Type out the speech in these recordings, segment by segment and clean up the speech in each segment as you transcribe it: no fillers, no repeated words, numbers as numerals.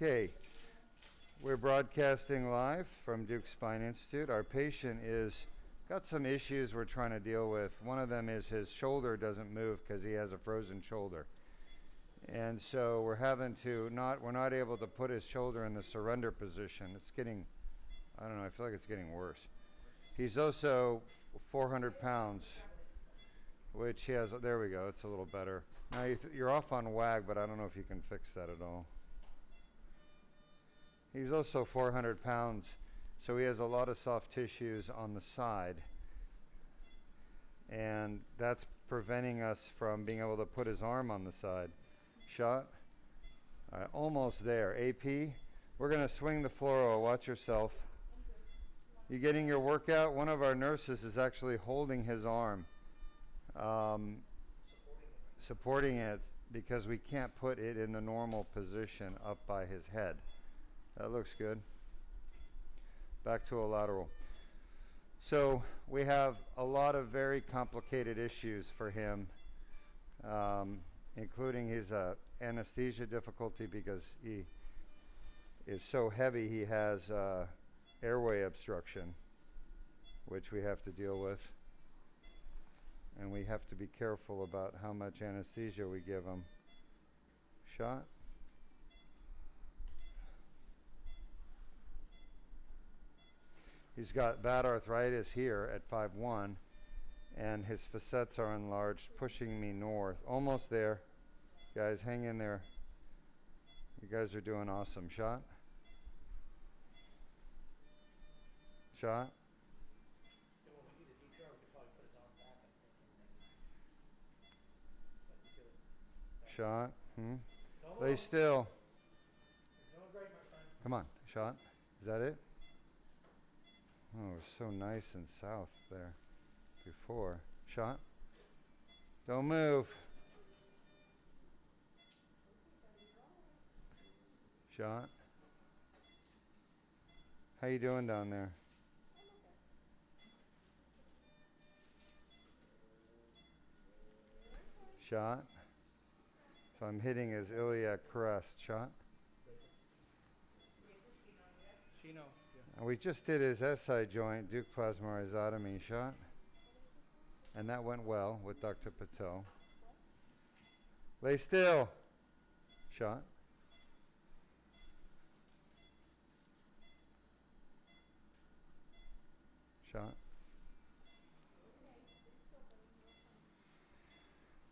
Okay, we're broadcasting live from Deuk Spine Institute. Our patient is got some issues we're trying to deal with. One of them is his shoulder doesn't move because he has a frozen shoulder. And so we're not able to put his shoulder in the surrender position. It's getting, I don't know, I feel like it's getting worse. He's also 400 pounds, which he has, there we go, it's a little better. Now you're off on WAG, but I don't know if you can fix that at all. He's also 400 pounds, so he has a lot of soft tissues on the side. And that's preventing us from being able to put his arm on the side. Shot. Almost there. AP. We're going to swing the fluoro. Watch yourself. You getting your workout? One of our nurses is actually holding his arm. Supporting it because we can't put it in the normal position up by his head. That looks good. Back to a lateral. So we have a lot of very complicated issues for him, including his anesthesia difficulty because he is so heavy he has airway obstruction, which we have to deal with. And we have to be careful about how much anesthesia we give him. Shot. He's got bad arthritis here at 5'1", and his facets are enlarged, pushing me north. Almost there. Guys, hang in there. You guys are doing awesome. Shot. Shot. Shot. Lay still. Come on. Shot. Is that it? Oh, it was so nice and south there before. Shot. Don't move. Shot. How you doing down there? Shot. So I'm hitting his iliac crest. Shot. And we just did his SI joint, Deuk plasmarizotomy. Shot. And that went well with Dr. Patel. Lay still. Shot. Shot.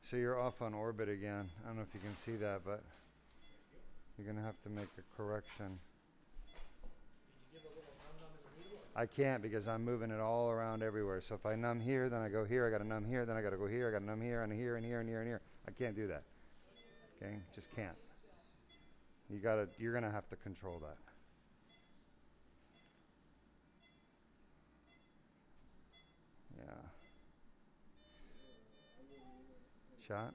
So you're off on orbit again. I don't know if you can see that, but you're going to have to make a correction. I can't because I'm moving it all around everywhere. So if I numb here, then I go here, I got to numb here, then I got to go here, I got to numb here and here and here and here and here. I can't do that. Okay? Just can't. You're going to have to control that. Yeah. Shot.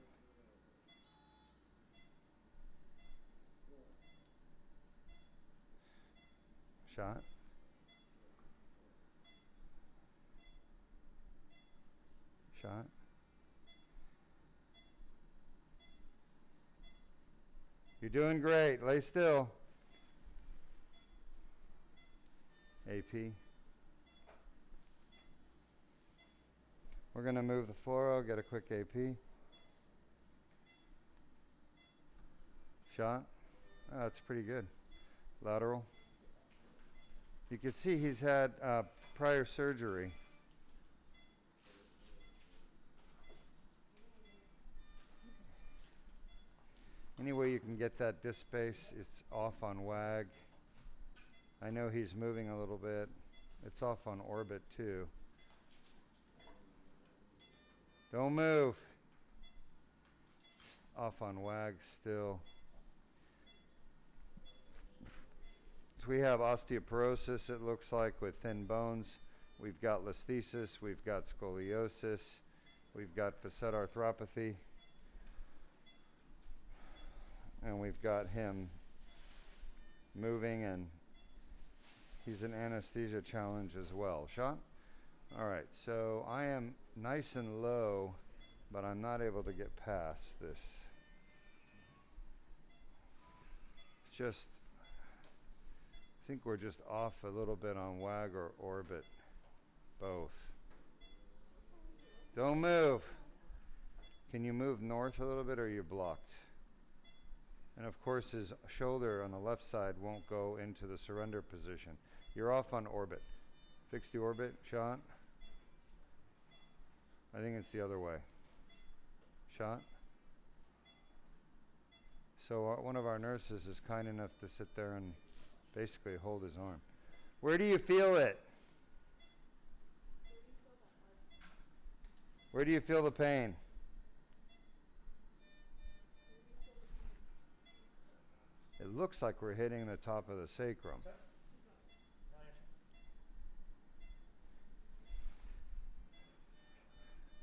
Shot. Shot. You're doing great. Lay still. AP. We're going to move the fluoro, get a quick AP. Shot. Oh, that's pretty good. Lateral. You can see he's had prior surgery. Any way you can get that disc space, it's off on WAG. I know he's moving a little bit. It's off on orbit too. Don't move. Off on WAG still. So we have osteoporosis, it looks like, with thin bones. We've got listhesis, we've got scoliosis, we've got facet arthropathy. And we've got him moving, and he's an anesthesia challenge as well. Shot? All right, so I am nice and low, but I'm not able to get past this. Just think we're just off a little bit on WAG or orbit. Both. Don't move. Can you move north a little bit, or are you blocked? And of course his shoulder on the left side won't go into the surrender position. You're off on orbit. Fix the orbit, shot. I think it's the other way. Shot. So one of our nurses is kind enough to sit there and basically hold his arm. Where do you feel it? Where do you feel the pain? It looks like we're hitting the top of the sacrum.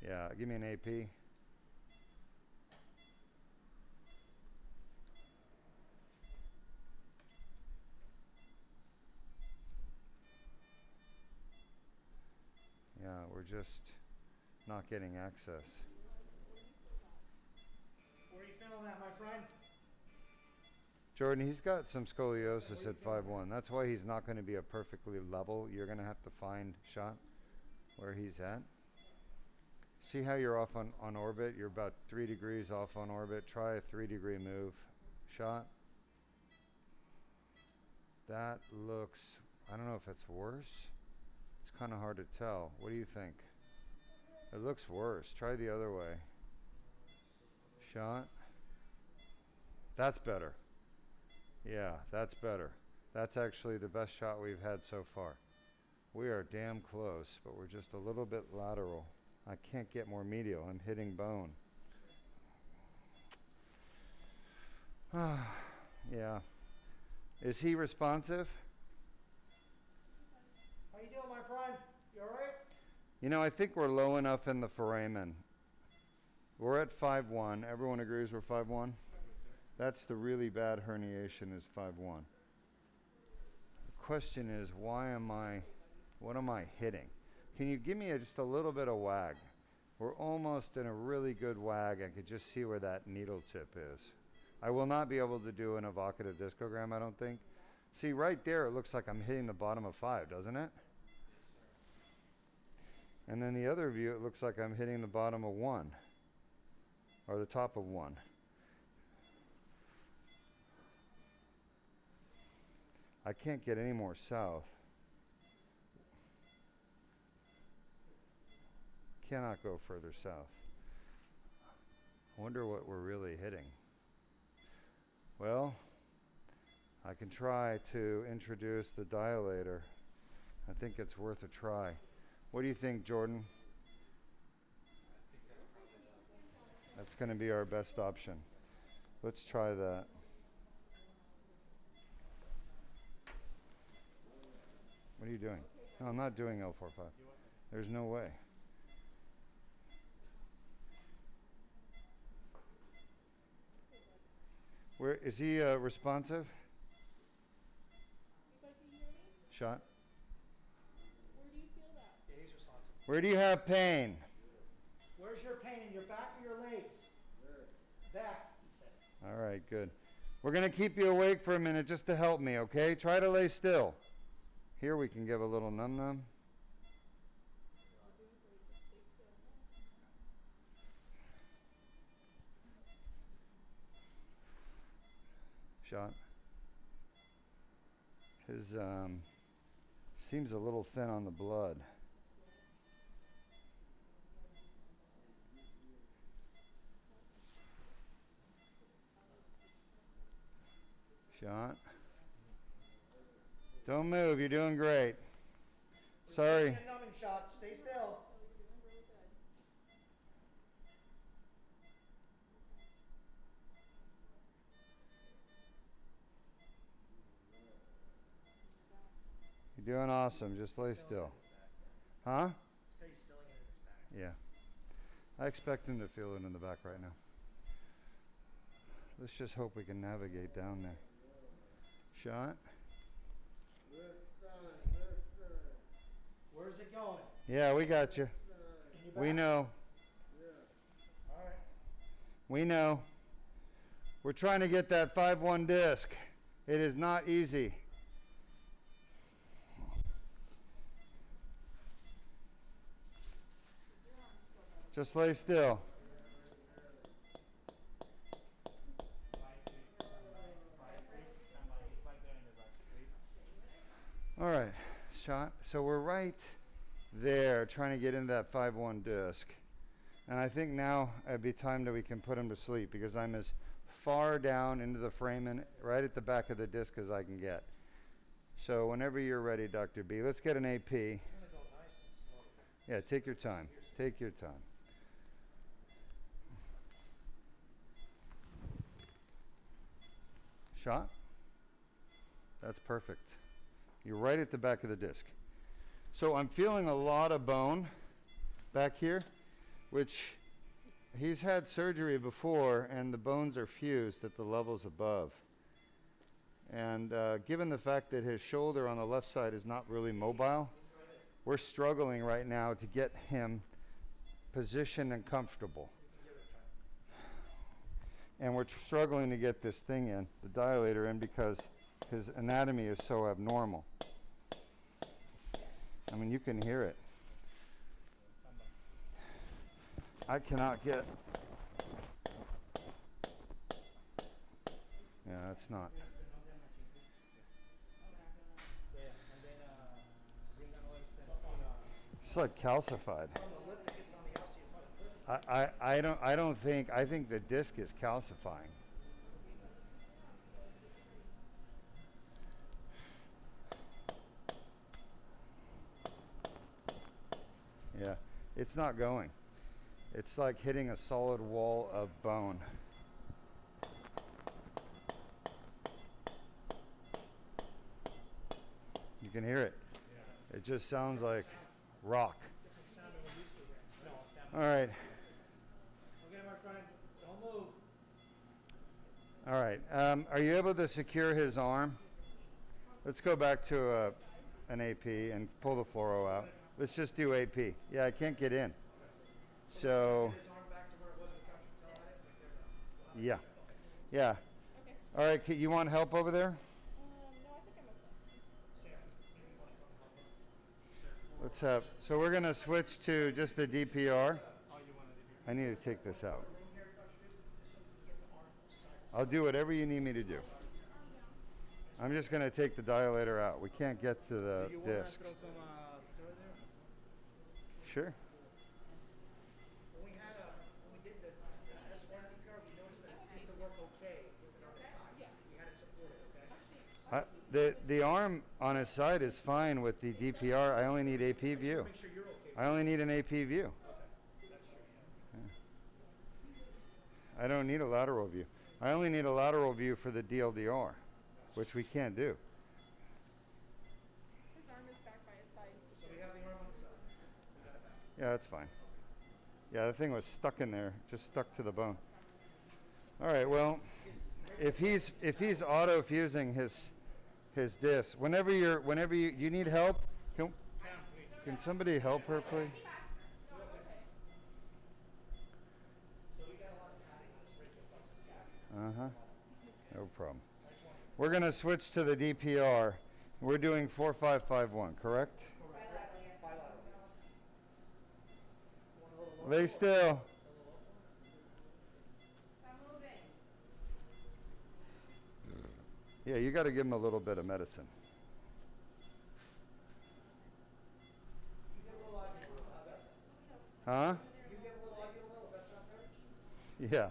Yeah, give me an AP. Yeah, we're just not getting access. Where are you feeling that, my friend? Jordan, he's got some scoliosis at 5'1". That's why he's not going to be a perfectly level. You're going to have to find shot where he's at. See how you're off on orbit? You're about 3 degrees off on orbit. Try a 3-degree move. Shot. That looks, I don't know if it's worse. It's kind of hard to tell. What do you think? It looks worse. Try the other way. Shot. That's better. Yeah, that's better. That's actually the best shot we've had so far. We are damn close, but we're just a little bit lateral. I can't get more medial. I'm hitting bone. Yeah. Is he responsive? How you doing, my friend? You all right? You know, I think we're low enough in the foramen. We're at 5'1". Everyone agrees we're 5'1"? That's the really bad herniation is 5'1". The question is, what am I hitting? Can you give me just a little bit of WAG? We're almost in a really good WAG. I could just see where that needle tip is. I will not be able to do an evocative discogram, I don't think. See, right there, it looks like I'm hitting the bottom of 5, doesn't it? And then the other view, it looks like I'm hitting the bottom of 1, or the top of 1. I can't get any more south. Cannot go further south. I wonder what we're really hitting. Well, I can try to introduce the dilator. I think it's worth a try. What do you think, Jordan? That's going to be our best option. Let's try that. What are you doing? No, I'm not doing L4-S1. There's no way. Where is he responsive? Shot. Where do you feel that? Yeah, he's responsive. Where do you have pain? Where's your pain? In your back or your legs? Back, he said. All right, good. We're going to keep you awake for a minute just to help me, okay? Try to lay still. Here we can give a little num-num. Shot. His seems a little thin on the blood. Shot. Don't move, you're doing great. Sorry. Numbing shot. Stay still. You're doing awesome, just lay still. Huh? Say he's feeling it in his back. Yeah. I expect him to feel it in the back right now. Let's just hope we can navigate down there. Shot. Where's it going? Yeah, we got you. In your back? We know. All right. We know. We're trying to get that 5'1" disc. It is not easy. Just lay still. All right, shot. So we're right there trying to get into that 5-1 disc. And I think now it'd be time that we can put him to sleep because I'm as far down into the frame and right at the back of the disc as I can get. So whenever you're ready, Dr. B, let's get an AP. I'm gonna go nice and slow. Yeah, take your time. Take your time. Shot. That's perfect. You're right at the back of the disc. So I'm feeling a lot of bone back here, which he's had surgery before and the bones are fused at the levels above. And given the fact that his shoulder on the left side is not really mobile, we're struggling right now to get him positioned and comfortable. And we're struggling to get this thing in, the dilator in, because his anatomy is so abnormal. I mean, you can hear it. I cannot get. Yeah, that's not. It's like calcified. I think the disc is calcifying. Yeah, it's not going. It's like hitting a solid wall of bone. You can hear it. It just sounds like rock. All right. Okay, my friend, don't move. All right. Are you able to secure his arm? Let's go back to an AP and pull the fluoro out. Let's just do AP. Yeah, I can't get in. So, His arm back to where it was when Dr. Patel had it. yeah. Yeah. Okay. All right, you want help over there? No, I think I'm okay. Let's have, so we're going to switch to just the DPR. I need to take this out. I'll do whatever you need me to do. I'm just going to take the dilator out. We can't get to the disc. Throw some steroid there? Sure. When we did the S1 DPR, we noticed that it seemed to work okay with it on its side. Yeah. We had it supported, okay? The arm on his side is fine with the DPR. I only need AP view. Make sure you're okay. I only need an AP view. That's true, yeah. I don't need a lateral view. I only need a lateral view for the DLDR, which we can't do. His arm is back by his side. So we have the arm on the side. We got it back. Yeah, that's fine. Yeah, the thing was stuck in there, just stuck to the bone. All right, well, if he's auto fusing his disc, whenever you need help, can somebody help her, please? So we got a lot of padding on this brachial plexus back. No problem. We're going to switch to the DPR. We're doing 4551, correct? Lay still. Yeah, you got to give him a little bit of medicine. Huh? Yeah.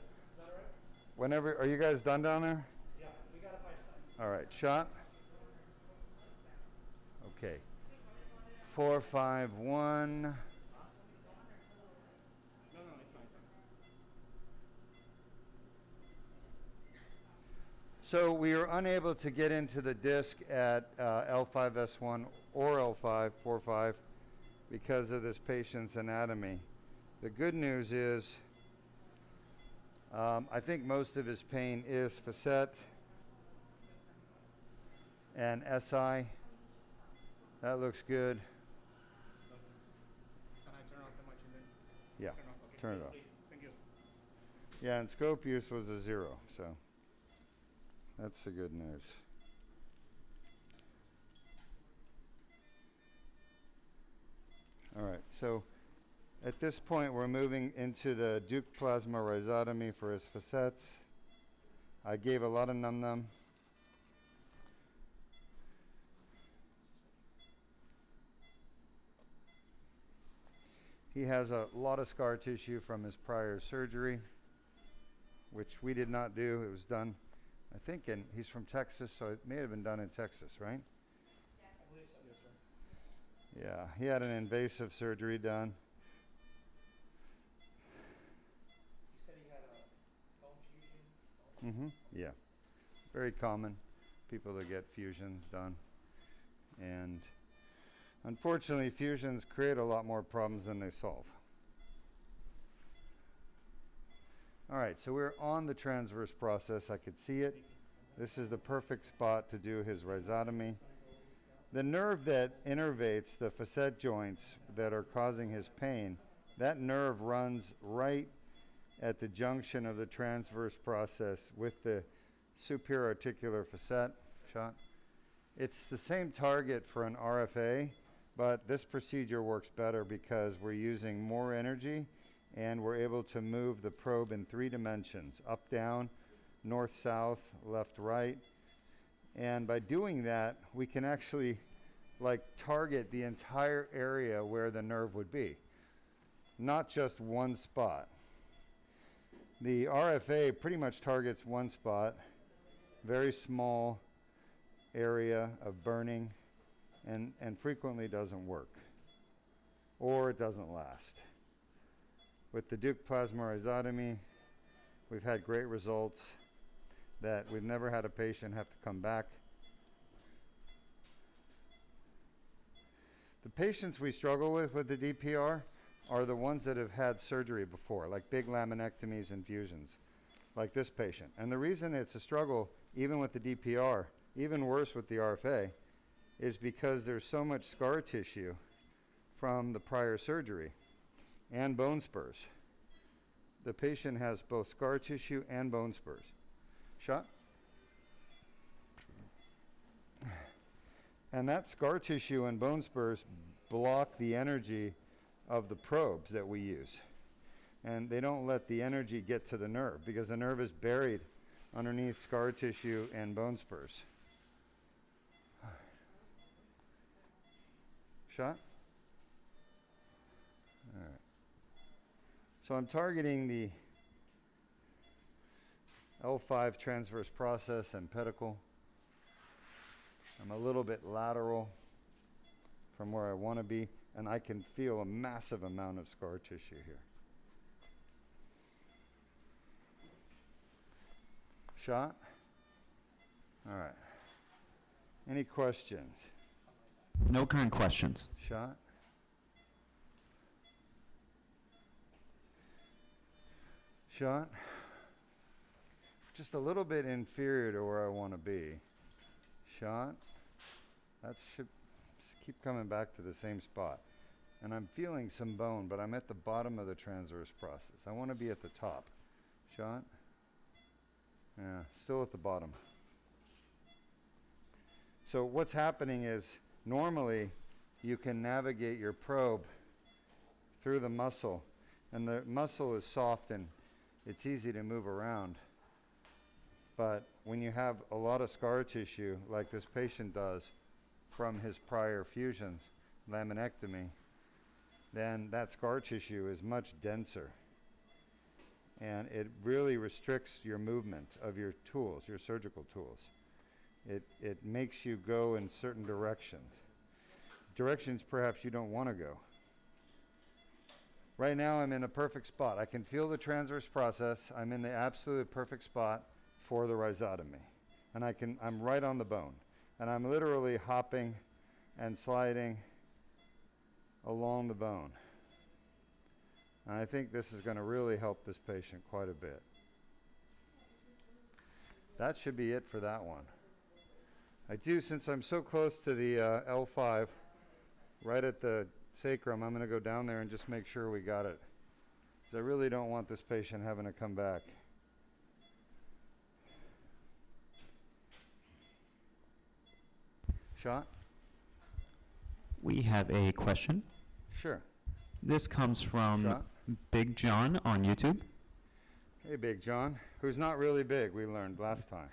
Whenever, are you guys done down there? Yeah, we got it by side. All right, shot. Okay. 451. No, it's fine. So we are unable to get into the disc at L4-S1 or L5-45 because of this patient's anatomy. The good news is I think most of his pain is facet and SI. That looks good. Can I turn off the machine then? Yeah, Okay, turn it please, off. please. Thank you. Yeah, and scope use was a 0, so that's the good news. All right, so At this point, we're moving into the Deuk plasma rhizotomy for his facets. I gave a lot of num-num. He has a lot of scar tissue from his prior surgery, which we did not do. It was done, I think, he's from Texas, so it may have been done in Texas, right? I believe so, yes, sir. Yeah, he had an invasive surgery done. He said he had a bone fusion. Yeah, very common, people that get fusions done. And unfortunately, fusions create a lot more problems than they solve. All right, so we're on the transverse process. I could see it. This is the perfect spot to do his rhizotomy. The nerve that innervates the facet joints that are causing his pain, that nerve runs right at the junction of the transverse process with the superior articular facet. Shot. It's the same target for an RFA, but this procedure works better because we're using more energy and we're able to move the probe in 3 dimensions, up, down, north, south, left, right. And by doing that, we can actually target the entire area where the nerve would be, not just one spot. The RFA pretty much targets one spot, very small area of burning, and frequently doesn't work, or it doesn't last. With the Deuk plasma rhizotomy, we've had great results that we've never had a patient have to come back. The patients we struggle with the DPR are the ones that have had surgery before, like big laminectomies and fusions, like this patient. And the reason it's a struggle, even with the DPR, even worse with the RFA, is because there's so much scar tissue from the prior surgery and bone spurs. The patient has both scar tissue and bone spurs. Shot. And that scar tissue and bone spurs block the energy of the probes that we use. And they don't let the energy get to the nerve because the nerve is buried underneath scar tissue and bone spurs. Shot? All right. So I'm targeting the L5 transverse process and pedicle. I'm a little bit lateral from where I want to be, and I can feel a massive amount of scar tissue here. Shot? All right. Any questions? No current questions. Shot? Shot? Just a little bit inferior to where I want to be. Shot? That should keep coming back to the same spot. And I'm feeling some bone, but I'm at the bottom of the transverse process. I want to be at the top. Shot? Yeah, still at the bottom. So what's happening is normally you can navigate your probe through the muscle, and the muscle is soft and it's easy to move around. But when you have a lot of scar tissue, like this patient does from his prior fusions, laminectomy, then that scar tissue is much denser. And it really restricts your movement of your tools, your surgical tools. It makes you go in certain directions. Directions perhaps you don't want to go. Right now I'm in a perfect spot. I can feel the transverse process. I'm in the absolute perfect spot for the rhizotomy. And I'm right on the bone. And I'm literally hopping and sliding along the bone. And I think this is going to really help this patient quite a bit. That should be it for that one. I do, since I'm so close to the L5, right at the sacrum, I'm going to go down there and just make sure we got it. Because I really don't want this patient having to come back. Shot? We have a question. Sure. This comes from Shot. Big John on YouTube. Hey, Big John, who's not really big, we learned last time.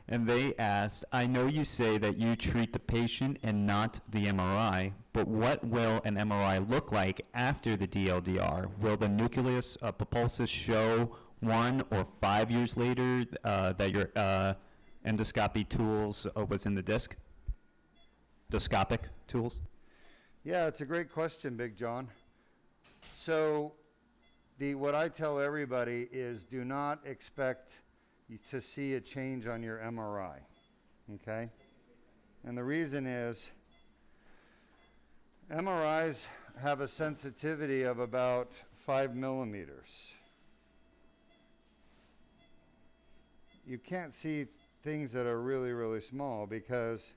And they asked, I know you say that you treat the patient and not the MRI, but what will an MRI look like after the DLDR? Will the nucleus pulposus show 1 or 5 years later that your endoscopy tools was in the disc? Endoscopic tools? Yeah, it's a great question, Big John. So what I tell everybody is do not expect to see a change on your MRI, okay? And the reason is MRIs have a sensitivity of about 5 millimeters. You can't see things that are really, really small because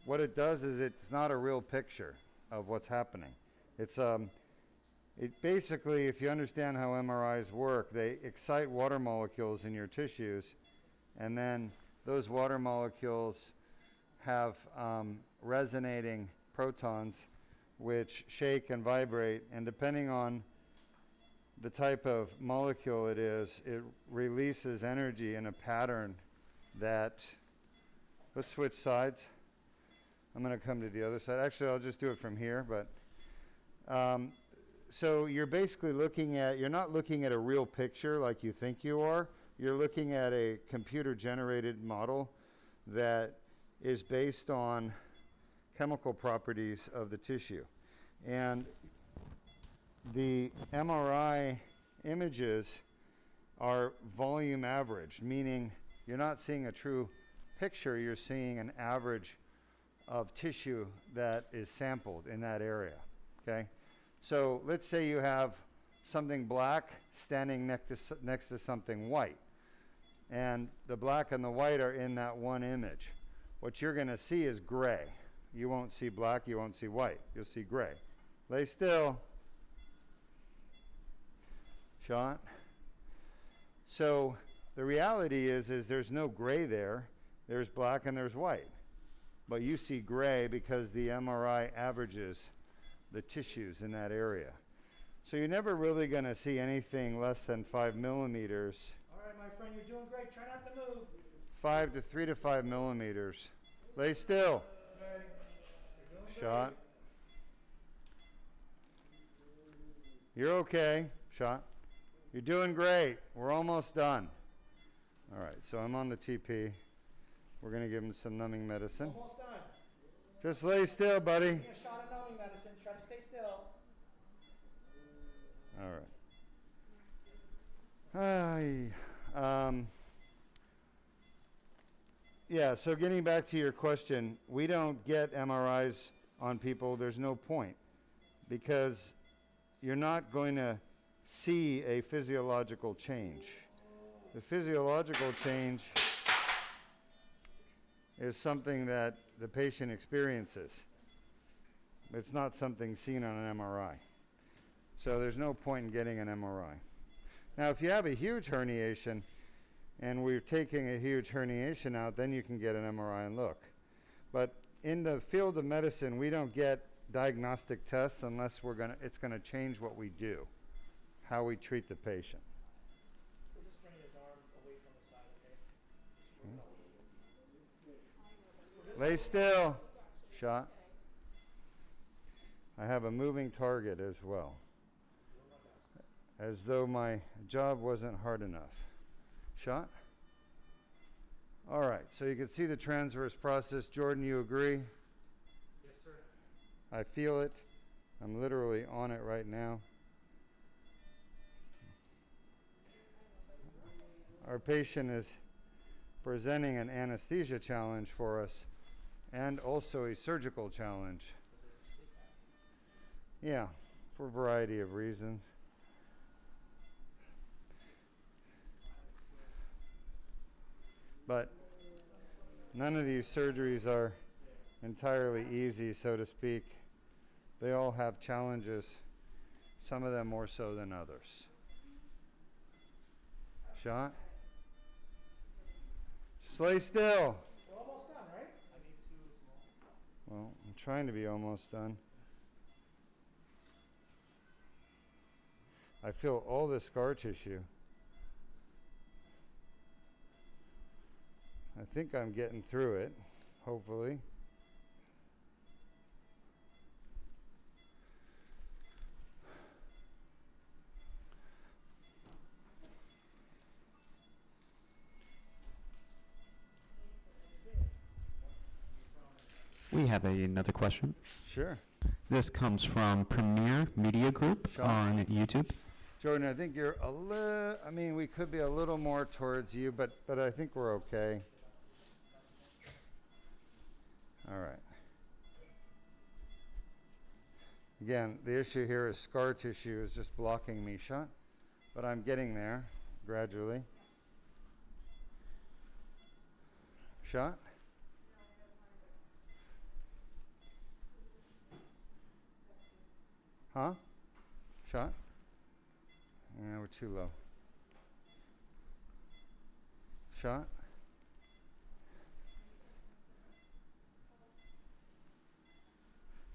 what it does is it's not a real picture of what's happening. It basically, if you understand how MRIs work, they excite water molecules in your tissues, and then those water molecules have resonating protons which shake and vibrate, and depending on the type of molecule it is, it releases energy in a pattern that, let's switch sides. I'm going to come to the other side. Actually, I'll just do it from here, but so you're basically you're not looking at a real picture like you think you are. You're looking at a computer-generated model that is based on chemical properties of the tissue. And the MRI images are volume averaged, meaning you're not seeing a true picture, you're seeing an average of tissue that is sampled in that area, okay? So let's say you have something black standing next to something white, and the black and the white are in that one image. What you're going to see is gray. You won't see black, you won't see white, you'll see gray. Lay still. Shot. So the reality is there's no gray there. There's black and there's white. But you see gray because the MRI averages the tissues in that area. So you're never really going to see anything less than 5 millimeters. All right, my friend, you're doing great. Try not to move. 3 to 5 millimeters. Lay still. Okay. You're doing Shot. You're okay. Shot. You're doing great. We're almost done. All right, so I'm on the TP. We're going to give him some numbing medicine. Almost done. Just lay still, buddy. Give me a shot of numbing medicine. Try to stay still. All right. Yeah, so getting back to your question, we don't get MRIs on people. There's no point because you're not going to see a physiological change. The physiological change is something that the patient experiences. It's not something seen on an MRI. So there's no point in getting an MRI. Now, if you have a huge herniation and we're taking a huge herniation out, then you can get an MRI and look. But in the field of medicine, we don't get diagnostic tests unless it's going to change what we do, how we treat the patient. We'll just bring his arm away from the side, okay? Lay still. Shot. I have a moving target as well, as though my job wasn't hard enough. Shot. All right, so you can see the transverse process. Jordan, you agree? Yes, sir. I feel it. I'm literally on it right now. Our patient is presenting an anesthesia challenge for us and also a surgical challenge. Yeah, for a variety of reasons. But none of these surgeries are entirely easy, so to speak. They all have challenges, some of them more so than others. Shot. Just lay still. We're almost done, right? Well, I'm trying to be almost done. I feel all this scar tissue. I think I'm getting through it, hopefully. We have another question. Sure. This comes from Premier Media Group Sure. on YouTube. Jordan, I think you're a little, I mean, we could be a little more towards you, but I think we're okay. All right. Again, the issue here is scar tissue is just blocking me shut, but I'm getting there gradually. Shut. Huh? Shot? Yeah, we're too low. Shot?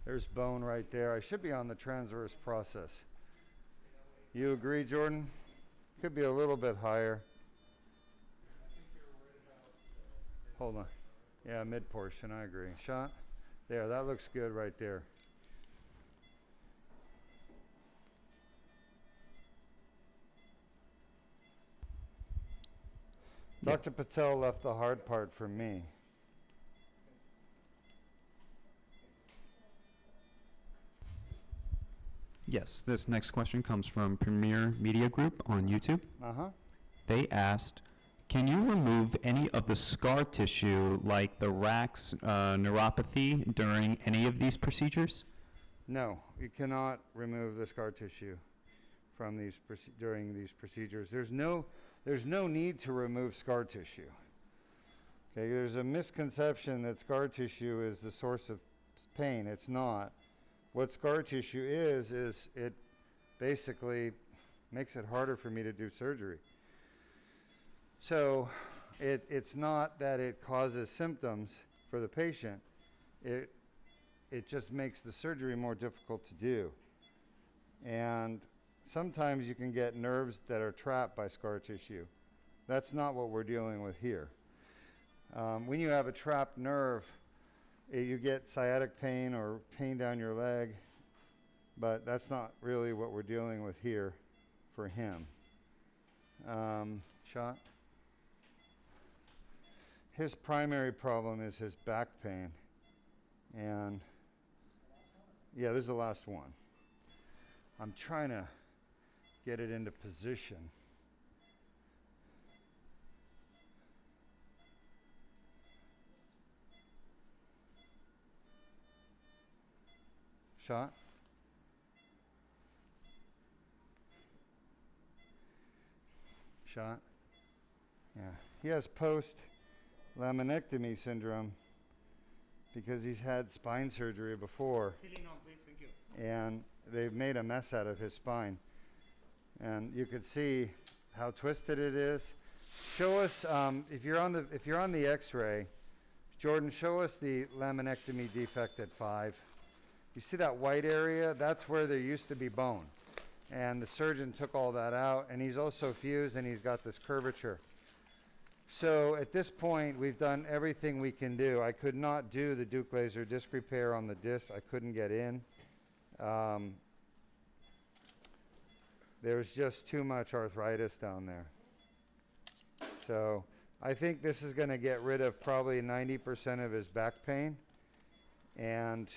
There's bone right there. I should be on the transverse process. You agree, Jordan? Could be a little bit higher. Hold on. Yeah, mid portion, I agree. Shot? There, that looks good right there. Dr. Patel left the hard part for me. Yes, this next question comes from Premier Media Group on YouTube. Uh-huh. They asked, can you remove any of the scar tissue like the Rax neuropathy during any of these procedures? No, you cannot remove the scar tissue from these during these procedures. There's no need to remove scar tissue. Okay, there's a misconception that scar tissue is the source of pain. It's not. What scar tissue is it basically makes it harder for me to do surgery. So it's not that it causes symptoms for the patient. It just makes the surgery more difficult to do. And sometimes you can get nerves that are trapped by scar tissue. That's not what we're dealing with here. When you have a trapped nerve, you get sciatic pain or pain down your leg, but that's not really what we're dealing with here for him. Shot? His primary problem is his back pain. And yeah, this is the last one. I'm trying to get it into position. Shot? Shot? Yeah. He has post-laminectomy syndrome because he's had spine surgery before. And they've made a mess out of his spine. And you can see how twisted it is. Show us, if you're on the X-ray, Jordan, show us the laminectomy defect at 5. You see that white area? That's where there used to be bone. And the surgeon took all that out, and he's also fused, and he's got this curvature. So at this point, we've done everything we can do. I could not do the Deuk laser disc repair on the disc. I couldn't get in. There's just too much arthritis down there. So I think this is going to get rid of probably 90% of his back pain, and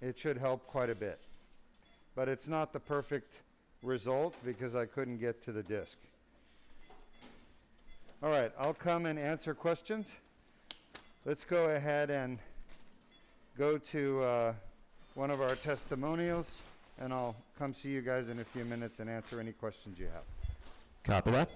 it should help quite a bit. But it's not the perfect result because I couldn't get to the disc. All right, I'll come and answer questions. Let's go ahead and go to one of our testimonials, and I'll come see you guys in a few minutes and answer any questions you have. Copy that.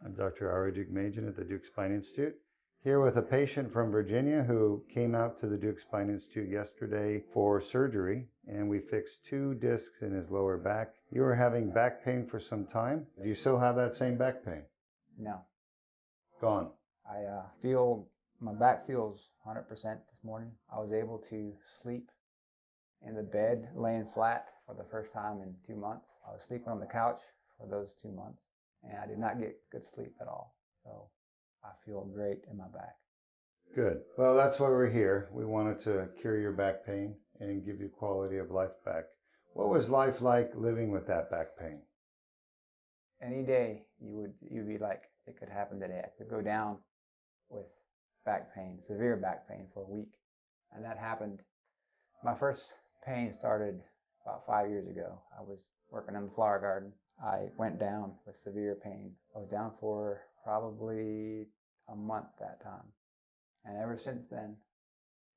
I'm Dr. Deuk at the Deuk Spine Institute, Here with a patient from Virginia who came out to the Deuk Spine Institute yesterday for surgery, and we fixed 2 discs in his lower back. You were having back pain for some time. Do you still have that same back pain? No. Gone. I feel my back feels 100% this morning. I was able to sleep in the bed, laying flat for the first time in 2 months. I was sleeping on the couch for those 2 months, and I did not get good sleep at all. So I feel great in my back. Good. Well, that's why we're here. We wanted to cure your back pain and give you quality of life back. What was life like living with that back pain? Any day you'd be like, it could happen today. I could go down with back pain, severe back pain for a week. And that happened. My first pain started about 5 years ago. I was working in the flower garden. I went down with severe pain. I was down for probably a month that time. And ever since then,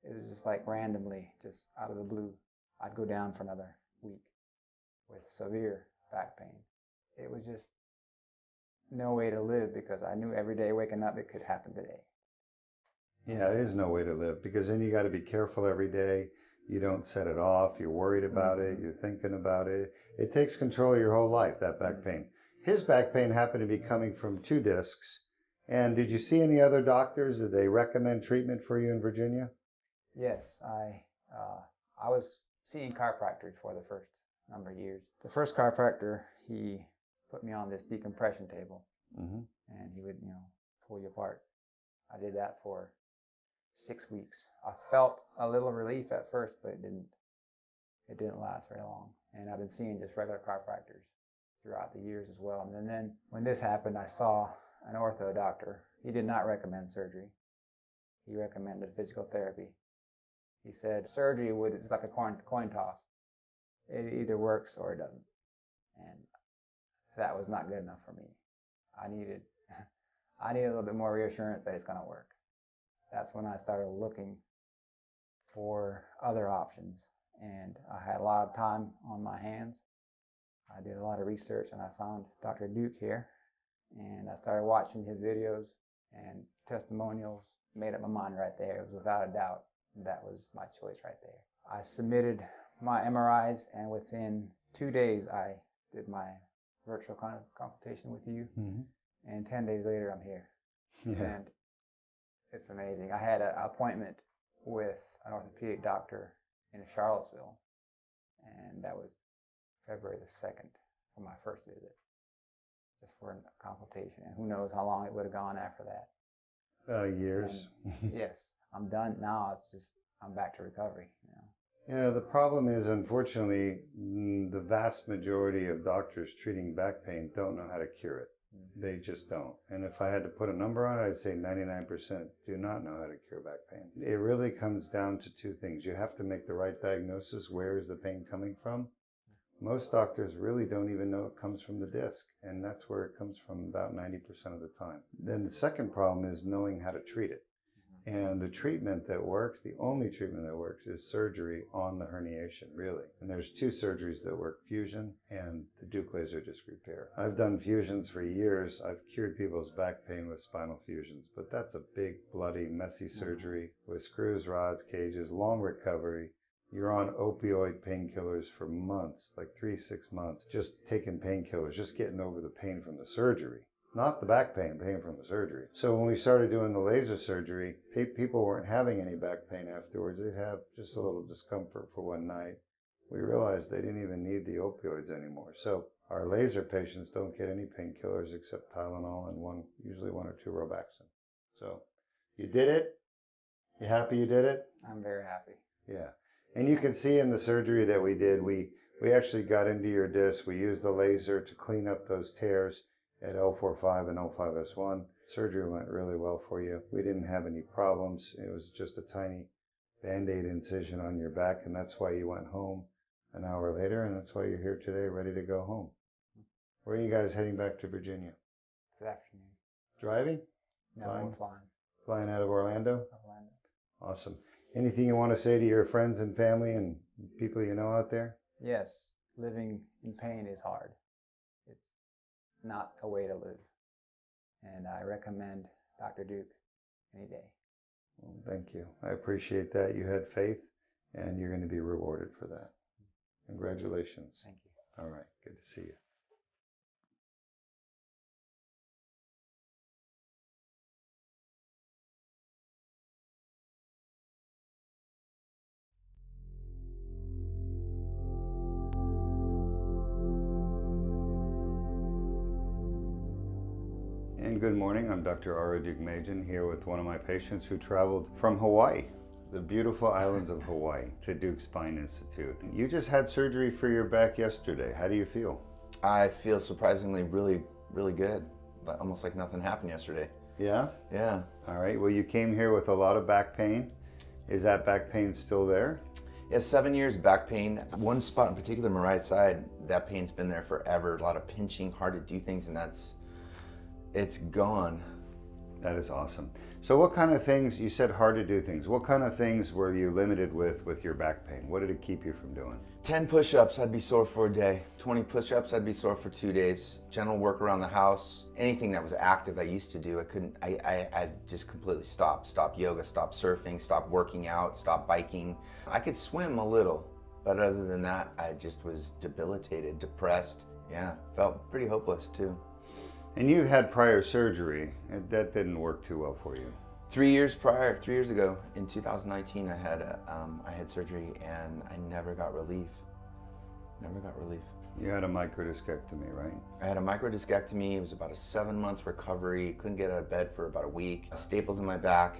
it was just like randomly, just out of the blue, I'd go down for another week with severe back pain. It was just no way to live because I knew every day waking up it could happen today. Yeah, it is no way to live because then you got to be careful every day. You don't set it off. You're worried about it. You're thinking about it. It takes control of your whole life, that back pain. His back pain happened to be coming from 2 discs. And did you see any other doctors? Did they recommend treatment for you in Virginia? Yes, I was seeing chiropractors for the first number of years. The first chiropractor, he put me on this decompression table, and he would, pull you apart. I did that for 6 weeks. I felt a little relief at first, but it didn't last very long. And I've been seeing just regular chiropractors throughout the years as well. And then when this happened, I saw an ortho doctor. He did not recommend surgery. He recommended physical therapy. He said surgery is like a coin toss. It either works or it doesn't. And that was not good enough for me. I needed a little bit more reassurance that it's going to work. That's when I started looking for other options. And I had a lot of time on my hands. I did a lot of research and I found Dr. Deuk here. And I started watching his videos and testimonials. Made up my mind right there. It was without a doubt. That was my choice right there. I submitted my MRIs, and within 2 days, I did my virtual consultation with you. And 10 days later, I'm here. Yeah. And it's amazing. I had an appointment with an orthopedic doctor in Charlottesville, and that was February the 2nd for my first visit, just for a consultation. And who knows how long it would have gone after that. Years. Yes, I'm done now. It's just I'm back to recovery. Yeah, the problem is, unfortunately, the vast majority of doctors treating back pain don't know how to cure it. They just don't. And if I had to put a number on it, I'd say 99% do not know how to cure back pain. It really comes down to 2 things. You have to make the right diagnosis. Where is the pain coming from? Most doctors really don't even know it comes from the disc, and that's where it comes from about 90% of the time. Then the second problem is knowing how to treat it. And the treatment that works, the only treatment that works, is surgery on the herniation, really. And there's 2 surgeries that work, fusion and the Deuk laser disc repair. I've done fusions for years. I've cured people's back pain with spinal fusions, but that's a big, bloody, messy surgery with screws, rods, cages, long recovery. You're on opioid painkillers for months, like 3-6 months, just taking painkillers, just getting over the pain from the surgery. Not the back pain from the surgery. So when we started doing the laser surgery, people weren't having any back pain afterwards. They'd have just a little discomfort for one night. We realized they didn't even need the opioids anymore. So our laser patients don't get any painkillers except Tylenol and usually 1 or 2 Robaxin. So you did it. You happy you did it? I'm very happy. Yeah. And you can see in the surgery that we did, we actually got into your disc. We used the laser to clean up those tears at L4-5 and L5-S1. Surgery went really well for you. We didn't have any problems. It was just a tiny Band-Aid incision on your back, and that's why you went home an hour later, and that's why you're here today, ready to go home. Where are you guys heading back to Virginia? This afternoon. Driving? No, we're flying. Flying out of Orlando? Orlando. Awesome. Anything you want to say to your friends and family and people you know out there? Yes, living in pain is hard. It's not a way to live. And I recommend Dr. Deuk any day. Well, thank you. I appreciate that. You had faith, and you're going to be rewarded for that. Congratulations. Thank you. All right. Good to see you. And good morning. I'm Dr. Deuk here with one of my patients who traveled from Hawaii, the beautiful islands of Hawaii, to Deuk Spine Institute. You just had surgery for your back yesterday. How do you feel? I feel surprisingly really good. Almost like nothing happened yesterday. Yeah? Yeah. All right. Well, you came here with a lot of back pain. Is that back pain still there? Yeah, 7 years back pain. One spot in particular, my right side, that pain's been there forever. A lot of pinching, hard to do things, and it's gone. That is awesome. So what kind of things, you said hard to do things, what kind of things were you limited with your back pain? What did it keep you from doing? 10 push-ups, I'd be sore for a day. 20 push-ups, I'd be sore for 2 days. General work around the house, anything that was active I used to do, I just completely stopped. Stopped yoga, stopped surfing, stopped working out, stopped biking. I could swim a little, but other than that, I just was debilitated, depressed. Yeah, felt pretty hopeless too. And you had prior surgery, and that didn't work too well for you. 3 years prior, 3 years ago, in 2019, I had surgery and I never got relief. Never got relief. You had a microdiscectomy, right? I had a microdiscectomy. It was about a 7-month recovery. Couldn't get out of bed for about a week. Staples in my back,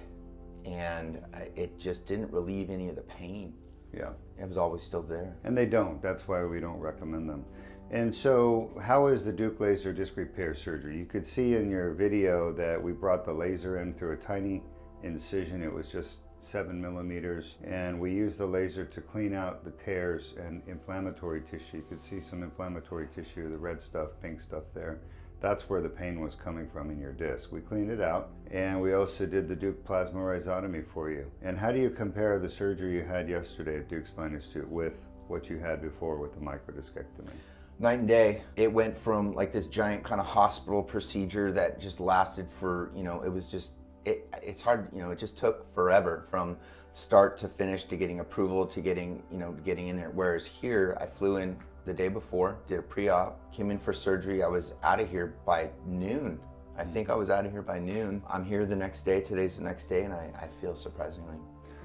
and it just didn't relieve any of the pain. Yeah. It was always still there. And they don't. That's why we don't recommend them. And so how is the Deuk laser disc repair surgery? You could see in your video that we brought the laser in through a tiny incision. It was just 7 millimeters. And we used the laser to clean out the tears and inflammatory tissue. You could see some inflammatory tissue, the red stuff, pink stuff there. That's where the pain was coming from in your disc. We cleaned it out, and we also did the Deuk plasma rhizotomy for you. And how do you compare the surgery you had yesterday at Deuk Spine Institute with what you had before with the microdiscectomy? Night and day. It went from like this giant kind of hospital procedure that just lasted for, it was just, it's hard, it just took forever from start to finish to getting approval to getting, getting in there. Whereas here, I flew in the day before, did a pre-op, came in for surgery. I was out of here by noon. I think I was out of here by noon. I'm here the next day. Today's the next day, and I feel surprisingly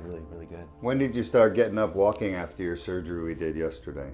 really good. When did you start getting up walking after your surgery we did yesterday?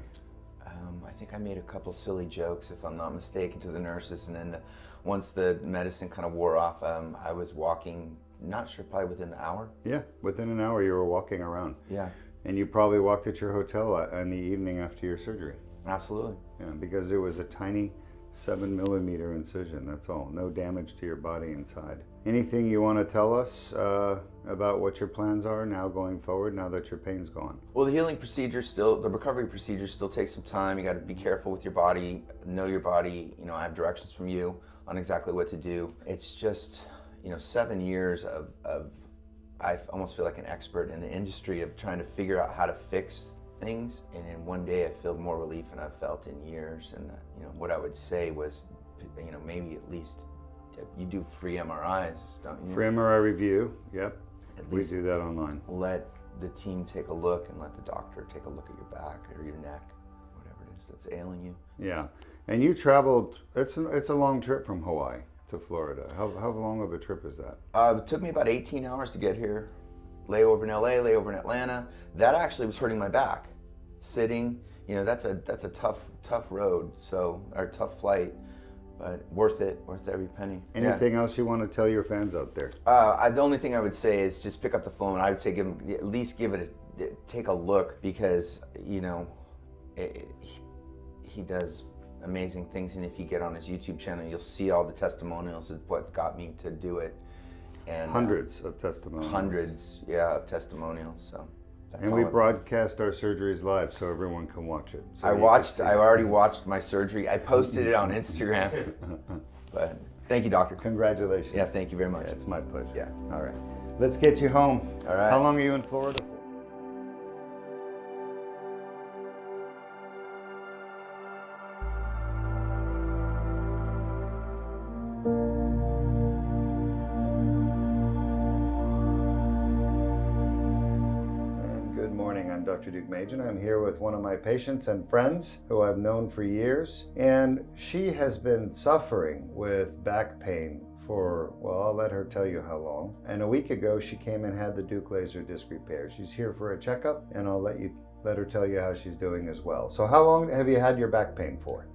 I think I made a couple silly jokes, if I'm not mistaken, to the nurses, and then once the medicine kind of wore off, I was walking, not sure, probably within an hour. Yeah, within an hour you were walking around. Yeah. And you probably walked at your hotel in the evening after your surgery. Absolutely. Yeah, because it was a tiny 7 millimeter incision, that's all. No damage to your body inside. Anything you want to tell us about what your plans are now going forward, now that your pain's gone? Well, the healing procedure the recovery procedure still takes some time. You got to be careful with your body, know your body. I have directions from you on exactly what to do. It's just, 7 years of I almost feel like an expert in the industry of trying to figure out how to fix things. And in one day, I feel more relief than I've felt in years. And what I would say was, maybe at least you do free MRIs, don't you? Free MRI review, yep. At We least do that online. let the team take a look and let the doctor take a look at your back or your neck, whatever it is that's ailing you. Yeah, and you traveled, it's a long trip from Hawaii to Florida. How long of a trip is that? It took me about 18 hours to get here. Layover in LA, layover in Atlanta. That actually was hurting my back. Sitting, that's a tough road, or tough flight, but worth it, worth every penny. Anything else you want to tell your fans out there? The only thing I would say is just pick up the phone. I would say take a look, because he does amazing things, and if you get on his YouTube channel, you'll see all the testimonials of what got me to do it. And Hundreds of testimonials. Hundreds, yeah, of testimonials. So. That's And we all broadcast our surgeries live so everyone can watch it. So I already watched my surgery. I posted it on Instagram. But thank you, doctor. Congratulations. Yeah, thank you very much. Yeah, it's my pleasure. Yeah. All right. Let's get you home. All right. How long are you in Florida for? I'm Dr. Deuk. I'm here with one of my patients and friends who I've known for years, and she has been suffering with back pain for, well, I'll let her tell you how long. And a week ago, she came and had the Deuk laser disc repair. She's here for a checkup, and I'll let her tell you how she's doing as well. So how long have you had your back pain for?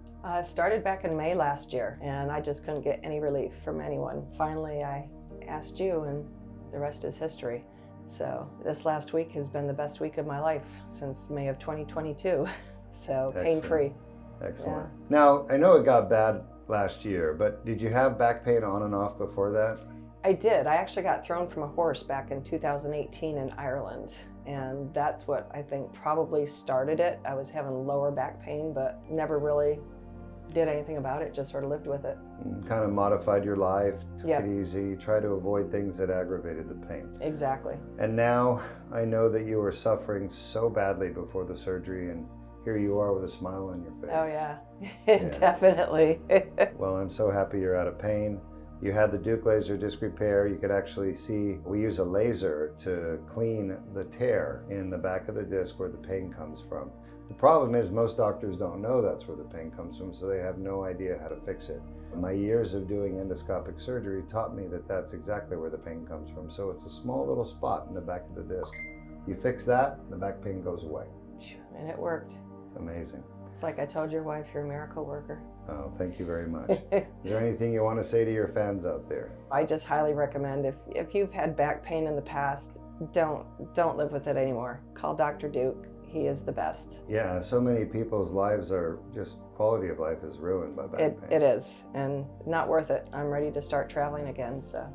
Started back in May last year, and I just couldn't get any relief from anyone. Finally, I asked you, and the rest is history. So this last week has been the best week of my life since May of 2022. So pain-free. Excellent. Yeah. Now, I know it got bad last year, but did you have back pain on and off before that? I did. I actually got thrown from a horse back in 2018 in Ireland, and that's what I think probably started it. I was having lower back pain, but never really did anything about it, just sort of lived with it. Kind of modified your life, took Yep. it easy, try to avoid things that aggravated the pain. Exactly. And now I know that you were suffering so badly before the surgery, and here you are with a smile on your face. Oh yeah, Yeah. definitely. Well, I'm so happy you're out of pain. You had the Deuk laser disc repair. You could actually see, we use a laser to clean the tear in the back of the disc where the pain comes from. The problem is most doctors don't know that's where the pain comes from, so they have no idea how to fix it. My years of doing endoscopic surgery taught me that that's exactly where the pain comes from. So it's a small little spot in the back of the disc. You fix that, the back pain goes away. And it worked. It's amazing. It's like I told your wife, you're a miracle worker. Oh, thank you very much. Is there anything you want to say to your fans out there? I just highly recommend if you've had back pain in the past, don't live with it anymore. Call Dr. Deuk. He is the best. Yeah, so many people's lives are just, quality of life is ruined by back pain. It is, and not worth it. I'm ready to start traveling again, so.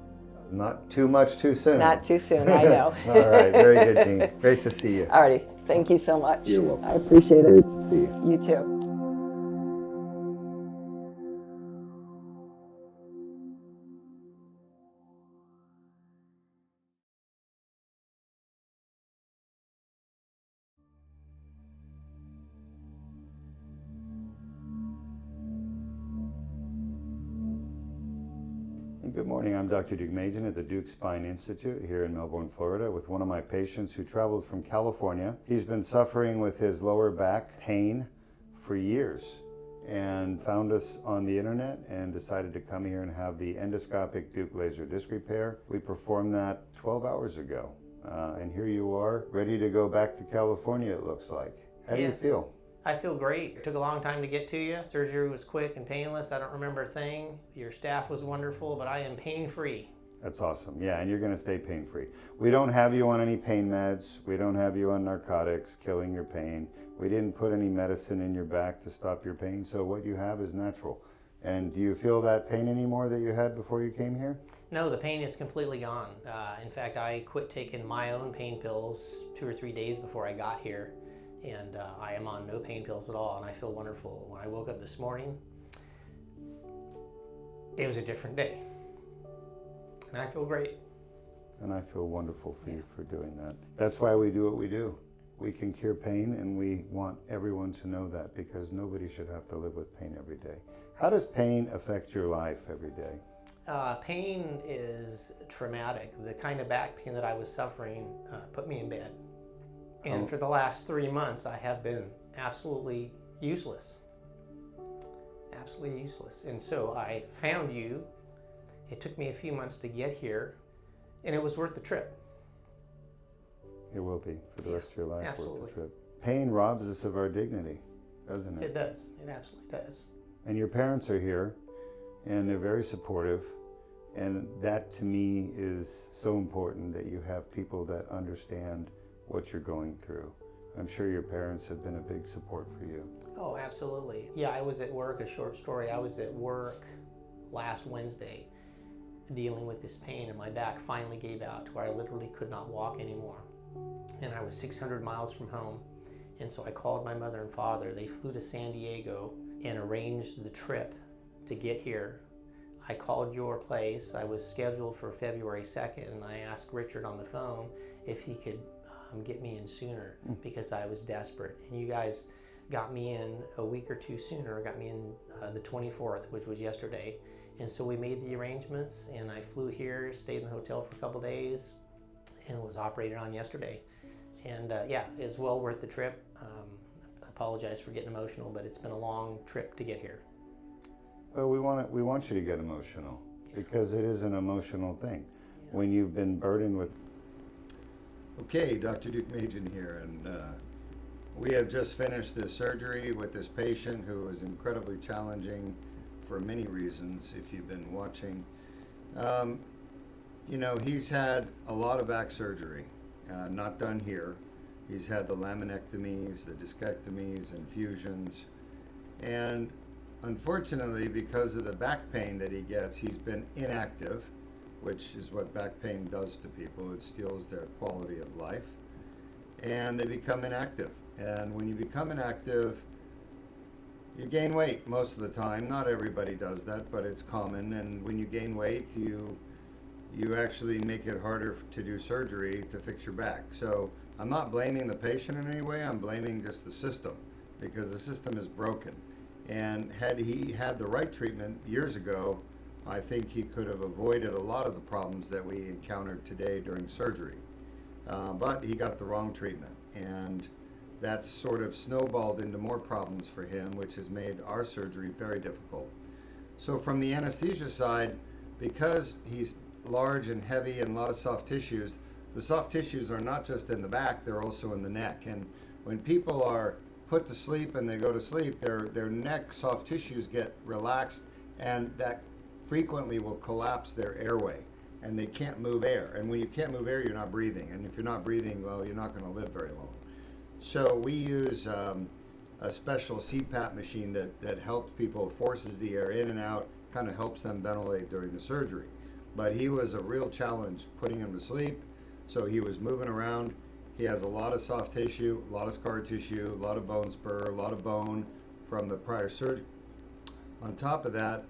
Not too much too soon. Not too soon, I know. All right, very good, Jean. Great to see you. Alrighty, thank you so much. You're welcome. I appreciate it. Great to see you. You too. Good morning, I'm Dr. Deuk at the Deuk Spine Institute here in Melbourne, Florida, with one of my patients who traveled from California. He's been suffering with his lower back pain for years and found us on the internet and decided to come here and have the endoscopic Deuk laser disc repair. We performed that 12 hours ago, and here you are, ready to go back to California, it looks like. How do you feel? I feel great. It took a long time to get to you. Surgery was quick and painless. I don't remember a thing. Your staff was wonderful, but I am pain-free. That's awesome. Yeah, and you're going to stay pain-free. We don't have you on any pain meds. We don't have you on narcotics, killing your pain. We didn't put any medicine in your back to stop your pain, so what you have is natural. And do you feel that pain anymore that you had before you came here? No, the pain is completely gone. In fact, I quit taking my own pain pills 2 or 3 days before I got here. And I am on no pain pills at all, and I feel wonderful. When I woke up this morning, it was a different day. And I feel great. And I feel wonderful for you for doing that. That's why we do what we do. We can cure pain, and we want everyone to know that, because nobody should have to live with pain every day. How does pain affect your life every day? Pain is traumatic. The kind of back pain that I was suffering put me in bed. And for the last 3 months, I have been absolutely useless. Absolutely useless. And so I found you. It took me a few months to get here, and it was worth the trip. It will be for the rest of your life. Absolutely. Worth the trip. Pain robs us of our dignity, doesn't it? It does. It absolutely does. And your parents are here, and they're very supportive. And that, to me, is so important, that you have people that understand what you're going through. I'm sure your parents have been a big support for you. Oh, absolutely. Yeah, I was at work, a short story. I was at work last Wednesday dealing with this pain, and my back finally gave out to where I literally could not walk anymore. And I was 600 miles from home. And so I called my mother and father. They flew to San Diego and arranged the trip to get here. I called your place. I was scheduled for February 2nd, and I asked Richard on the phone if he could get me in sooner, because I was desperate. And you guys got me in a week or two sooner, got me in the 24th, which was yesterday. And so we made the arrangements, and I flew here, stayed in the hotel for a couple days, and was operated on yesterday. And yeah, it's well worth the trip. I apologize for getting emotional, but it's been a long trip to get here. Well, we want you to get emotional because it is an emotional thing. When you've been burdened with... Okay, Dr. Deuk here, and we have just finished this surgery with this patient who was incredibly challenging for many reasons, if you've been watching. You know, he's had a lot of back surgery, not done here. He's had the laminectomies, the discectomies, infusions, and unfortunately, because of the back pain that he gets, he's been inactive, which is what back pain does to people. It steals their quality of life, and they become inactive. And when you become inactive, you gain weight most of the time. Not everybody does that, but it's common. And when you gain weight, you actually make it harder to do surgery to fix your back. So I'm not blaming the patient in any way. I'm blaming just the system, because the system is broken. And had he had the right treatment years ago, I think he could have avoided a lot of the problems that we encountered today during surgery. But he got the wrong treatment, and that's sort of snowballed into more problems for him, which has made our surgery very difficult. So from the anesthesia side, because he's large and heavy and a lot of soft tissues, the soft tissues are not just in the back, they're also in the neck. And when people are put to sleep and they go to sleep, their neck soft tissues get relaxed, and that frequently will collapse their airway, and they can't move air. And when you can't move air, you're not breathing. And if you're not breathing, well, you're not going to live very long. So we use a special CPAP machine that helps people, forces the air in and out, kind of helps them ventilate during the surgery. But he was a real challenge putting him to sleep, so he was moving around. He has a lot of soft tissue, a lot of scar tissue, a lot of bone spur, a lot of bone from the prior surgery. On top of that,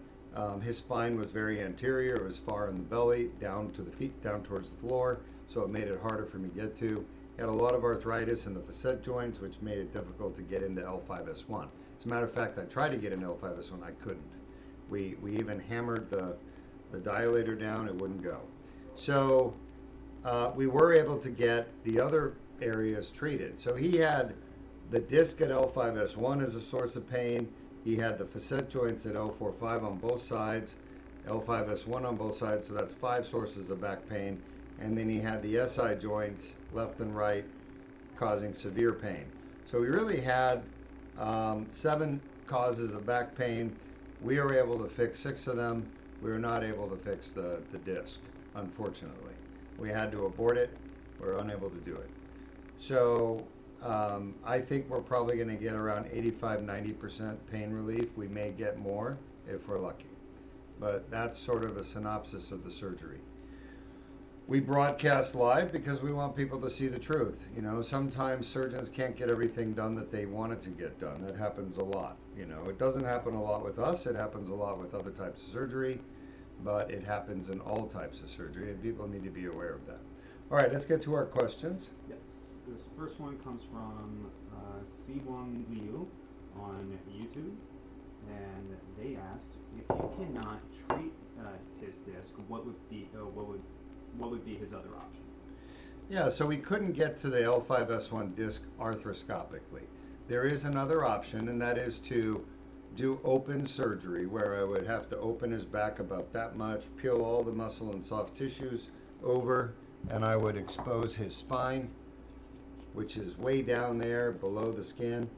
his spine was very anterior. It was far in the belly, down to the feet, down towards the floor, so it made it harder for me to get to. He had a lot of arthritis in the facet joints, which made it difficult to get into L4-S1. As a matter of fact, I tried to get into L4-S1, I couldn't. We even hammered the dilator down, it wouldn't go. So we were able to get the other areas treated. So he had the disc at L4-S1 as a source of pain. He had the facet joints at L4-5 on both sides, L4-S1 on both sides, so that's 5 sources of back pain. And then he had the SI joints, left and right, causing severe pain. So we really had 7 causes of back pain. We were able to fix 6 of them. We were not able to fix the disc, unfortunately. We had to abort it. We were unable to do it. So I think we're probably going to get around 85–90% pain relief. We may get more if we're lucky. But that's sort of a synopsis of the surgery. We broadcast live because we want people to see the truth. You know, sometimes surgeons can't get everything done that they wanted to get done. That happens a lot. You know, it doesn't happen a lot with us. It happens a lot with other types of surgery, but it happens in all types of surgery, and people need to be aware of that. All right, let's get to our questions. Yes, this first one comes from C1 Liu on YouTube, and they asked, if you cannot treat his disc, what would be his other options? Yeah, so we couldn't get to the L4-S1 disc arthroscopically. There is another option, and that is to do open surgery, where I would have to open his back about that much, peel all the muscle and soft tissues over, and I would expose his spine, which is way down there below the skin.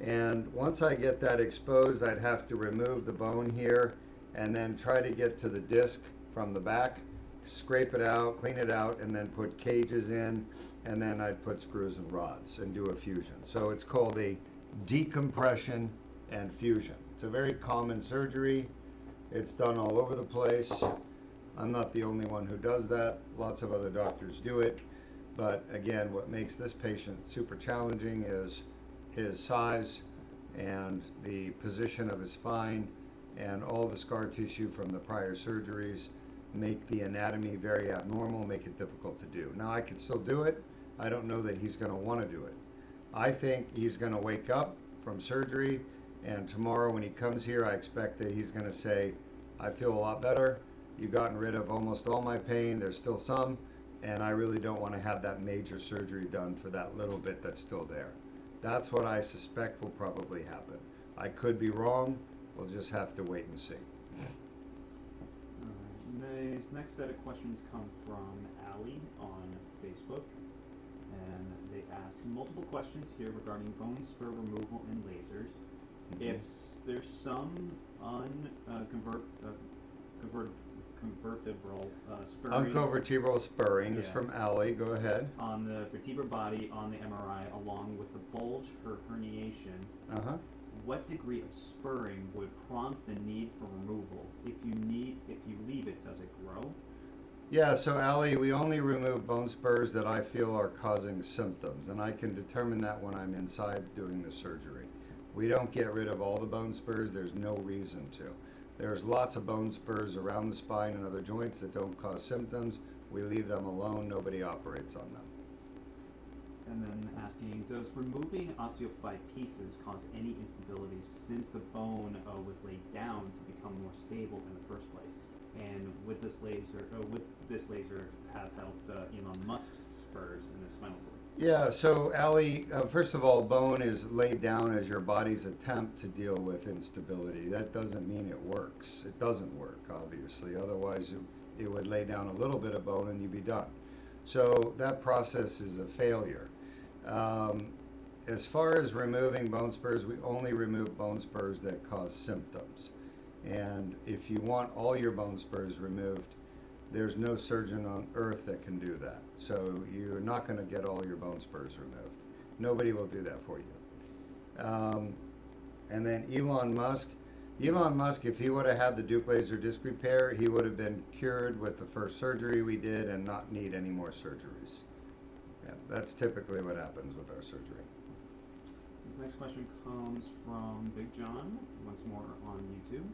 And once I get that exposed, I'd have to remove the bone here and then try to get to the disc from the back, scrape it out, clean it out, and then put cages in, and then I'd put screws and rods and do a fusion. So it's called a decompression and fusion. It's a very common surgery. It's done all over the place. I'm not the only one who does that. Lots of other doctors do it. But again, what makes this patient super challenging is his size and the position of his spine, and all the scar tissue from the prior surgeries make the anatomy very abnormal, make it difficult to do. Now, I can still do it. I don't know that he's going to want to do it. I think he's going to wake up from surgery, and tomorrow when he comes here, I expect that he's going to say, I feel a lot better. You've gotten rid of almost all my pain. There's still some, and I really don't want to have that major surgery done for that little bit that's still there. That's what I suspect will probably happen. I could be wrong. We'll just have to wait and see. This next set of questions come from Ali on Facebook, and they ask multiple questions here regarding bone spur removal and lasers. If there's some convertebral spurring Uncovertebral spurring is Yeah. from Ali. Go ahead. on the vertebral body on the MRI, along with the bulge or herniation, what degree of spurring would prompt the need for removal? If you leave it, does it grow? Yeah, so Ali, we only remove bone spurs that I feel are causing symptoms, and I can determine that when I'm inside doing the surgery. We don't get rid of all the bone spurs. There's no reason to. There's lots of bone spurs around the spine and other joints that don't cause symptoms. We leave them alone. Nobody operates on them. And then asking, does removing osteophyte pieces cause any instability since the bone was laid down to become more stable in the first place? And would this laser have helped Elon Musk's spurs in his spinal cord? Yeah, so Ali, first of all, bone is laid down as your body's attempt to deal with instability. That doesn't mean it works. It doesn't work, obviously. Otherwise, it would lay down a little bit of bone and you'd be done. So that process is a failure. As far as removing bone spurs, we only remove bone spurs that cause symptoms. And if you want all your bone spurs removed, there's no surgeon on earth that can do that. So you're not going to get all your bone spurs removed. Nobody will do that for you. And then Elon Musk, if he would have had the Deuk laser disc repair, he would have been cured with the first surgery we did and not need any more surgeries. Yeah, that's typically what happens with our surgery. This next question comes from Big John, once more on YouTube.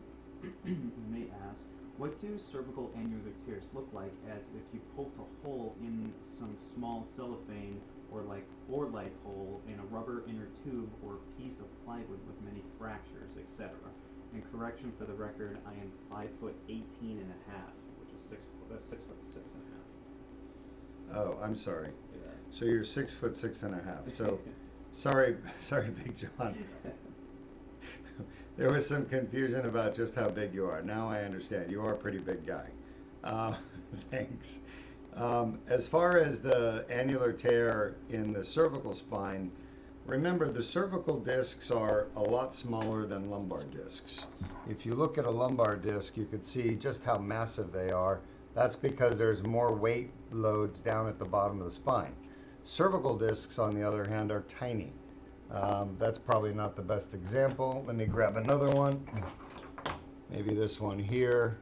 And they ask, what do cervical annular tears look like as if you poked a hole in some small cellophane or like hole in a rubber inner tube or piece of plywood with many fractures, etc.? And correction for the record, I am 5'18" and a half, which is 6'6" and a half. Oh, I'm sorry. Yeah. So you're 6'6" and a half. So sorry, Big John. There was some confusion about just how big you are. Now I understand. You are a pretty big guy. Thanks. As far as the annular tear in the cervical spine, remember the cervical discs are a lot smaller than lumbar discs. If you look at a lumbar disc, you could see just how massive they are. That's because there's more weight loads down at the bottom of the spine. Cervical discs, on the other hand, are tiny. That's probably not the best example. Let me grab another one. Maybe this one here.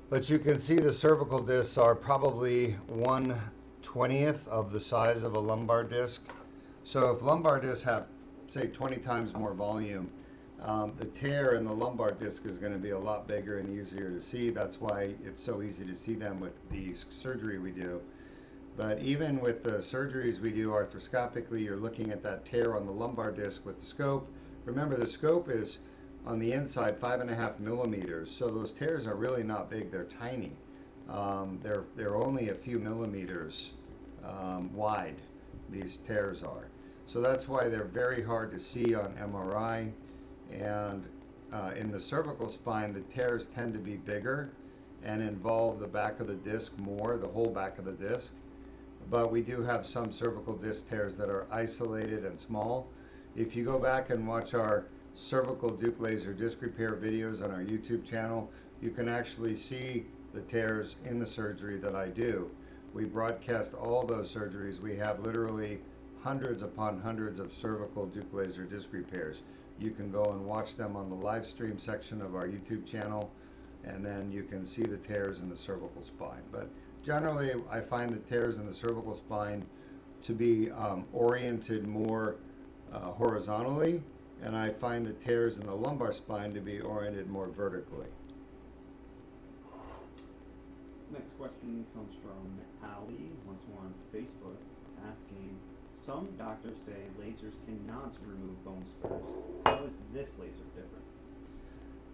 But you can see the cervical discs are probably 1/20th of the size of a lumbar disc. So if lumbar discs have, say, 20 times more volume, the tear in the lumbar disc is going to be a lot bigger and easier to see. That's why it's so easy to see them with the surgery we do. But even with the surgeries we do arthroscopically, you're looking at that tear on the lumbar disc with the scope. Remember, the scope is on the inside 5.5 millimeters, so those tears are really not big. They're tiny. They're only a few millimeters wide, these tears are. So that's why they're very hard to see on MRI. And in the cervical spine, the tears tend to be bigger and involve the back of the disc more, the whole back of the disc. But we do have some cervical disc tears that are isolated and small. If you go back and watch our cervical Deuk laser disc repair videos on our YouTube channel, you can actually see the tears in the surgery that I do. We broadcast all those surgeries. We have literally hundreds upon hundreds of cervical Deuk laser disc repairs. You can go and watch them on the live stream section of our YouTube channel, and then you can see the tears in the cervical spine. But generally, I find the tears in the cervical spine to be oriented more horizontally, and I find the tears in the lumbar spine to be oriented more vertically. Next question comes from Ali, once more on Facebook, asking, some doctors say lasers cannot remove bone spurs. How is this laser different?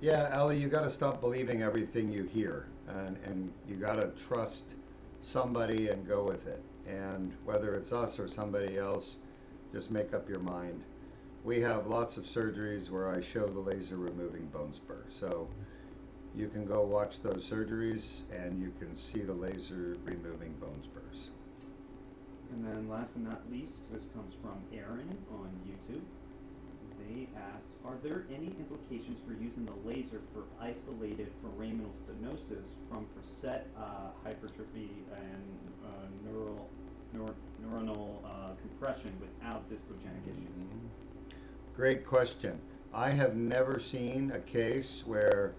Yeah, Ali, you got to stop believing everything you hear, and you got to trust somebody and go with it. And whether it's us or somebody else, just make up your mind. We have lots of surgeries where I show the laser removing bone spur. So you can go watch those surgeries and you can see the laser removing bone spurs. And then last but not least, this comes from Aaron on YouTube. They asked, are there any implications for using the laser for isolated foraminal stenosis from facet hypertrophy and neuronal compression without discogenic issues? Great question. I have never seen a case where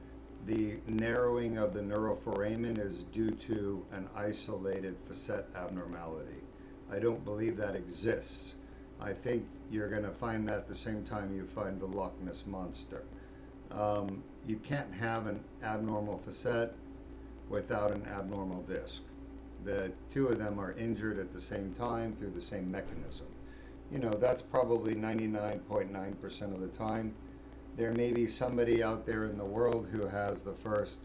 the narrowing of the neuroforamen is due to an isolated facet abnormality. I don't believe that exists. I think you're going to find that the same time you find the Loch Ness Monster. You can't have an abnormal facet without an abnormal disc. The two of them are injured at the same time through the same mechanism. You know, that's probably 99.9% of the time. There may be somebody out there in the world who has the first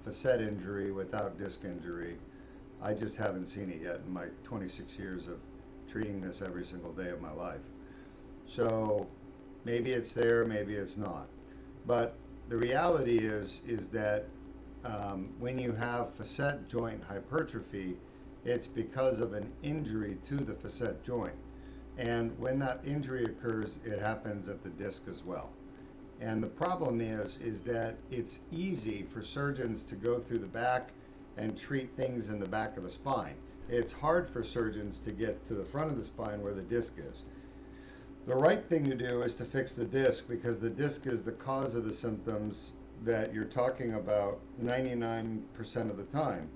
facet injury without disc injury. I just haven't seen it yet in my 26 years of treating this every single day of my life. So maybe it's there, maybe it's not. But the reality is that when you have facet joint hypertrophy, it's because of an injury to the facet joint. And when that injury occurs, it happens at the disc as well. And the problem is that it's easy for surgeons to go through the back and treat things in the back of the spine. It's hard for surgeons to get to the front of the spine where the disc is. The right thing to do is to fix the disc, because the disc is the cause of the symptoms that you're talking about 99% of the time.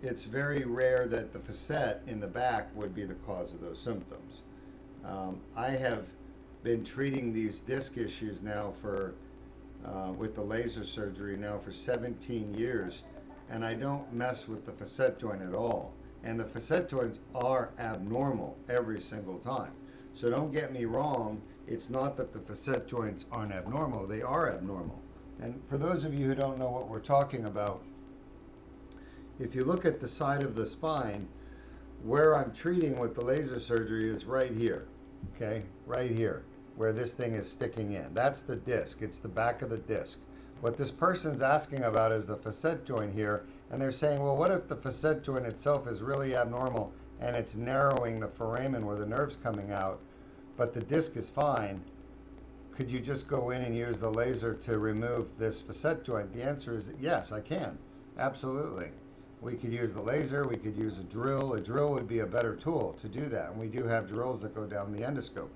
It's very rare that the facet in the back would be the cause of those symptoms. I have been treating these disc issues now for, with the laser surgery now for 17 years, and I don't mess with the facet joint at all. And the facet joints are abnormal every single time. So don't get me wrong, it's not that the facet joints aren't abnormal, they are abnormal. And for those of you who don't know what we're talking about, if you look at the side of the spine, where I'm treating with the laser surgery is right here, okay? Right here, where this thing is sticking in. That's the disc, it's the back of the disc. What this person's asking about is the facet joint here, and they're saying, well, what if the facet joint itself is really abnormal and it's narrowing the foramen where the nerve's coming out, but the disc is fine? Could you just go in and use the laser to remove this facet joint? The answer is yes, I can. Absolutely. We could use the laser, we could use a drill. A drill would be a better tool to do that, and we do have drills that go down the endoscope.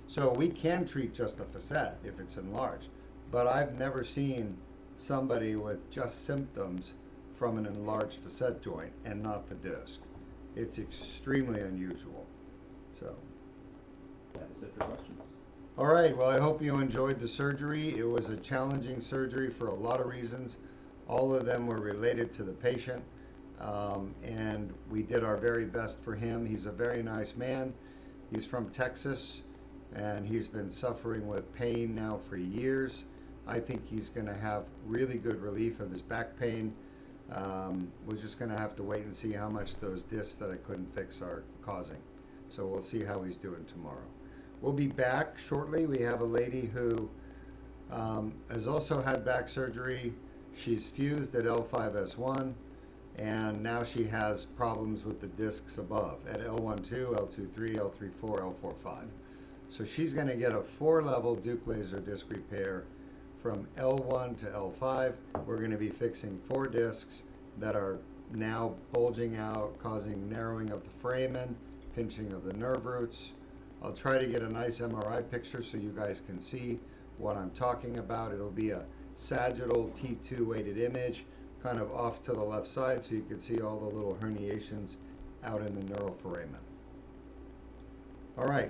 So we can treat just a facet if it's enlarged, but I've never seen somebody with just symptoms from an enlarged facet joint and not the disc. It's extremely unusual. So That is it for questions. all right, well, I hope you enjoyed the surgery. It was a challenging surgery for a lot of reasons. All of them were related to the patient, and we did our very best for him. He's a very nice man. He's from Texas, and he's been suffering with pain now for years. I think he's going to have really good relief of his back pain. We're just going to have to wait and see how much those discs that I couldn't fix are causing. So we'll see how he's doing tomorrow. We'll be back shortly. We have a lady who has also had back surgery. She's fused at L4-S1, and now she has problems with the discs above at L1-2, L2-3, L3-4, L4-5. So she's going to get a 4-level Deuk laser disc repair from L1 to L5. We're going to be fixing 4 discs that are now bulging out, causing narrowing of the foramen, pinching of the nerve roots. I'll try to get a nice MRI picture so you guys can see what I'm talking about. It'll be a sagittal T2 weighted image, kind of off to the left side, so you can see all the little herniations out in the neuroforamen. All right.